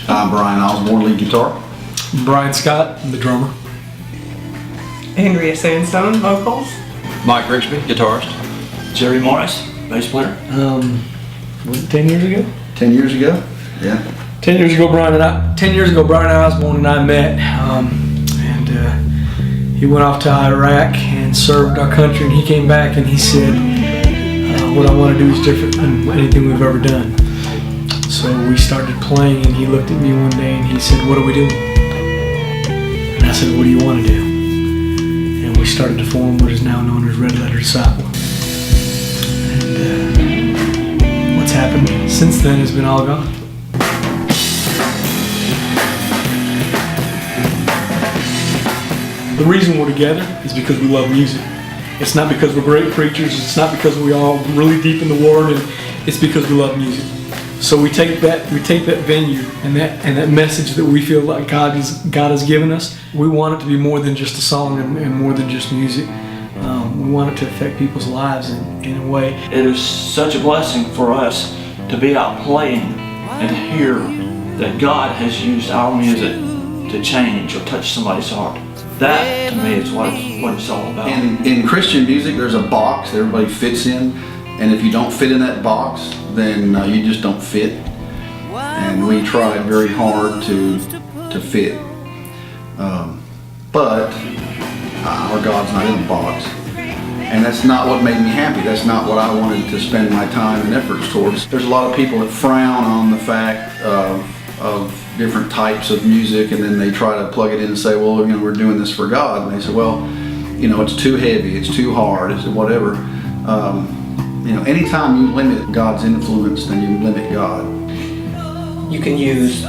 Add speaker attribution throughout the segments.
Speaker 1: I'm Brian Osborne, lead guitar.
Speaker 2: Brian Scott, the drummer.
Speaker 3: Andrea Sandstone, vocals.
Speaker 4: Mike Rigsby, guitarist. Jerry Morris, bass player.
Speaker 2: Was it 10 years ago?
Speaker 1: 10 years ago? Yeah.
Speaker 2: 10 years ago, Brian Osborne and I met, he went off to Iraq and served our country, and he came back and he said, what I want to do is different than anything we've ever done. So we started playing, and he looked at me one day and he said, what are we doing? And I said, what do you want to do? And we started to form what is now known as Red Letter Disciple. And what's happened since then has been all God. The reason we're together is because we love music. It's not because we're great preachers, it's not because we all really deep in the Word, and it's because we love music. So we take that venue and that message that we feel like God has given us. We want it to be more than just a song and more than just music. We want it to affect people's lives in a way.
Speaker 4: It is such a blessing for us to be out playing and hear that God has used our music to change or touch somebody's heart. That, to me, is what it's all about.
Speaker 1: In Christian music, there's a box that everybody fits in, and if you don't fit in that box, then you just don't fit. And we tried very hard to fit. But our God's not in the box. And that's not what made me happy. That's not what I wanted to spend my time and efforts towards. There's a lot of people that frown on the fact of different types of music, and then they try to plug it in and say, well, we're doing this for God. And they say, well, it's too heavy, it's too hard, it's whatever. Anytime you limit God's influence, then you limit God.
Speaker 3: You can use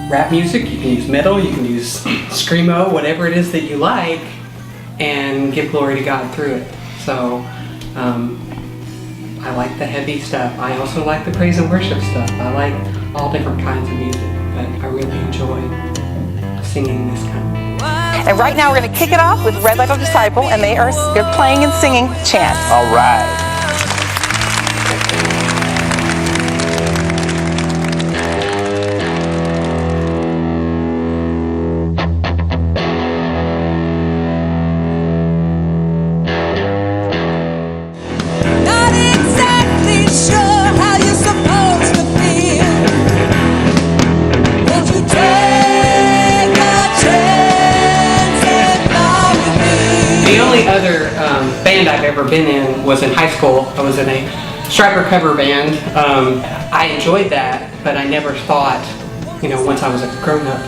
Speaker 3: rap music, you can use metal, you can use screamo, whatever it is that you like, and give glory to God through it. So I like the heavy stuff. I also like the praise and worship stuff. I like all different kinds of music, but I really enjoy singing this kind.
Speaker 5: And right now we're going to kick it off with Red Letter Disciple, and they're playing and singing Chance.
Speaker 4: All right.
Speaker 3: The only other band I've ever been in was in high school. I was in a Striper cover band. I enjoyed that, but I never thought, once I was a grown-up,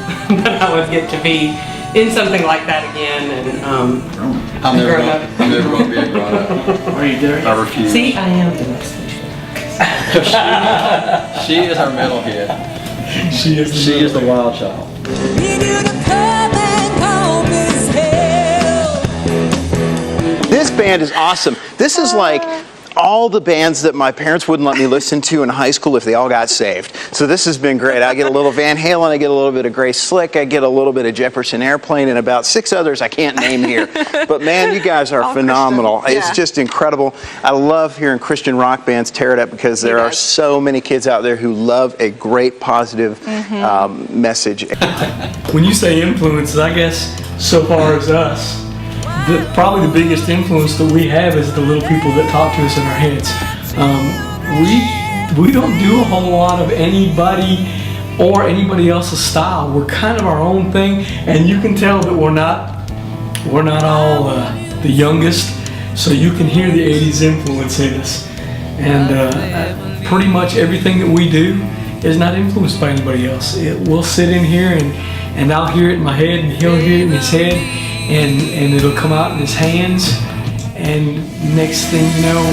Speaker 3: that I would get to be in something like that again. And
Speaker 4: I'm never going to be a grown-up.
Speaker 3: Are you there?
Speaker 4: I refuse.
Speaker 3: See, I am the next one.
Speaker 4: She is our metalhead.
Speaker 2: She
Speaker 4: is the wild child.
Speaker 6: This band is awesome. This is like all the bands that my parents wouldn't let me listen to in high school if they all got saved. So this has been great. I get a little Van Halen, I get a little bit of Grace Slick, I get a little bit of Jefferson Airplane, and about 6 others I can't name here. But man, you guys are phenomenal.
Speaker 5: Christian. Yeah.
Speaker 6: It's just incredible. I love hearing Christian rock bands tear it up because there are so many kids out there who love a great positive message.
Speaker 2: When you say influences, I guess so far as us, probably the biggest influence that we have is the little people that talk to us in our heads. We don't do a whole lot of anybody or anybody else's style. We're kind of our own thing, and you can tell that we're not all the youngest, so you can hear the 80s influence in us. And pretty much everything that we do is not influenced by anybody else. We'll sit in here and I'll hear it in my head, and he'll hear it in his head, and it'll come out in his hands, and next thing you know,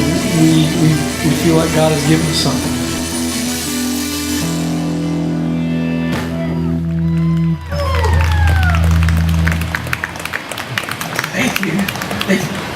Speaker 2: we feel like God has given us something.
Speaker 3: Thanks.